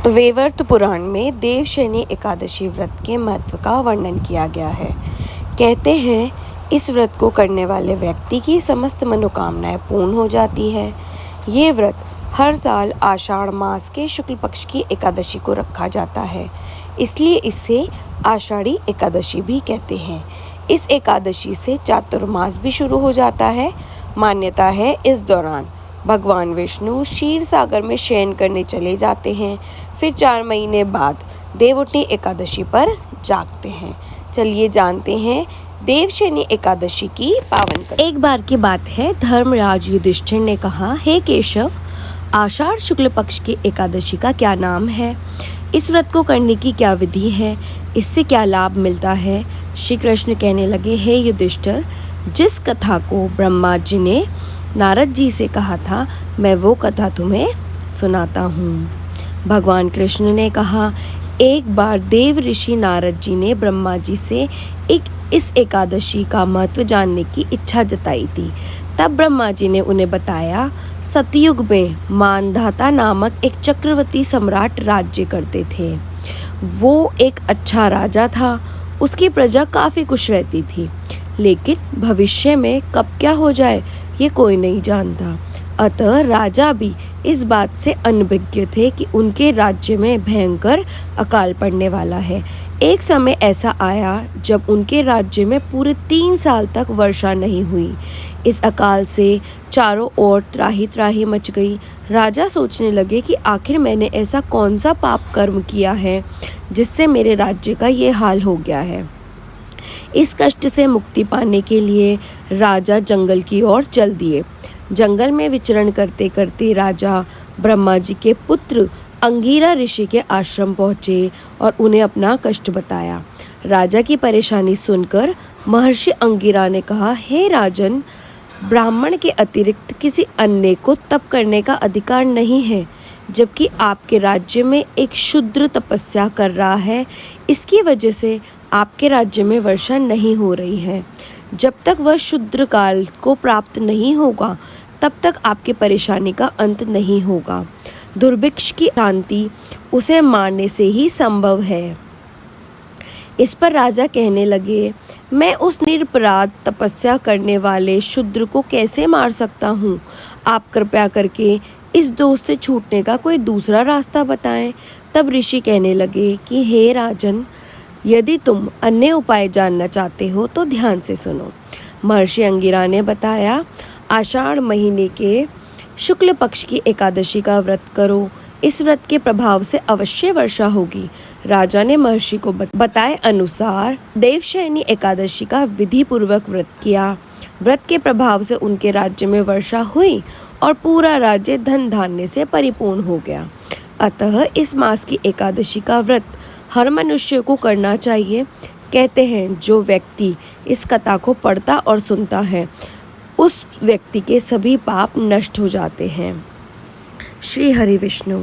वेवर्त पुराण में देवशयनी एकादशी व्रत के महत्व का वर्णन किया गया है। कहते हैं इस व्रत को करने वाले व्यक्ति की समस्त मनोकामनाएं पूर्ण हो जाती है। ये व्रत हर साल आषाढ़ मास के शुक्ल पक्ष की एकादशी को रखा जाता है, इसलिए इसे आषाढ़ी एकादशी भी कहते हैं। इस एकादशी से चातुर्मास भी शुरू हो जाता है। मान्यता है इस दौरान भगवान विष्णु क्षीर सागर में शयन करने चले जाते हैं, फिर 4 महीने बाद देवउठनी एकादशी पर जागते हैं। चलिए जानते हैं देवशयनी एकादशी की पावन कथा। एक बार की बात है, धर्मराज युधिष्ठिर ने कहा, हे केशव, आषाढ़ शुक्ल पक्ष की एकादशी का क्या नाम है? इस व्रत को करने की क्या विधि है? इससे क्या लाभ मिलता है? श्री कृष्ण कहने लगे, हे युधिष्ठिर, जिस कथा को ब्रह्मा जी ने नारद जी से कहा था, मैं वो कथा तुम्हें सुनाता हूँ। भगवान कृष्ण ने कहा, एक बार देव ऋषि नारद जी ने ब्रह्मा जी से इस एकादशी का महत्व जानने की इच्छा जताई थी। तब ब्रह्मा जी ने उन्हें बताया, सतयुग में मानधाता नामक एक चक्रवर्ती सम्राट राज्य करते थे। वो एक अच्छा राजा था। उसकी प्रजा काफ़ी खुश रहती थी, लेकिन भविष्य में कब क्या हो जाए ये कोई नहीं जानता। अतः राजा भी इस बात से अनभिज्ञ थे कि उनके राज्य में भयंकर अकाल पड़ने वाला है। एक समय ऐसा आया जब उनके राज्य में पूरे 3 साल तक वर्षा नहीं हुई। इस अकाल से चारों ओर त्राही त्राही मच गई। राजा सोचने लगे कि आखिर मैंने ऐसा कौन सा पाप कर्म किया है जिससे मेरे राज्य का ये हाल हो गया है। इस कष्ट से मुक्ति पाने के लिए राजा जंगल की ओर चल दिए। जंगल में विचरण करते करते राजा ब्रह्मा जी के पुत्र अंगिरा ऋषि के आश्रम पहुँचे और उन्हें अपना कष्ट बताया। राजा की परेशानी सुनकर महर्षि अंगिरा ने कहा, हे राजन, ब्राह्मण के अतिरिक्त किसी अन्य को तप करने का अधिकार नहीं है, जबकि आपके राज्य में एक शूद्र तपस्या कर रहा है। इसकी वजह से आपके राज्य में वर्षा नहीं हो रही है। जब तक वह शूद्र काल को प्राप्त नहीं होगा, तब तक आपकी परेशानी का अंत नहीं होगा। दुर्भिक्ष की शांति उसे मारने से ही संभव है। इस पर राजा कहने लगे, मैं उस निरपराध तपस्या करने वाले शूद्र को कैसे मार सकता हूँ? आप कृपया करके इस दोष से छूटने का कोई दूसरा रास्ता बताएं। तब ऋषि कहने लगे कि हे राजन, यदि तुम अन्य उपाय जानना चाहते हो तो ध्यान से सुनो। महर्षि अंगिरा ने बताया, आषाढ़ महीने के शुक्ल पक्ष की एकादशी का व्रत करो। इस व्रत के प्रभाव से अवश्य वर्षा होगी। राजा ने महर्षि को बताए अनुसार देवशयनी एकादशी का विधि पूर्वक व्रत किया। व्रत के प्रभाव से उनके राज्य में वर्षा हुई और पूरा राज्य धन धान्य से परिपूर्ण हो गया। अतः इस मास की एकादशी का व्रत हर मनुष्य को करना चाहिए। कहते हैं जो व्यक्ति इस कथा को पढ़ता और सुनता है, उस व्यक्ति के सभी पाप नष्ट हो जाते हैं। श्री हरि विष्णु।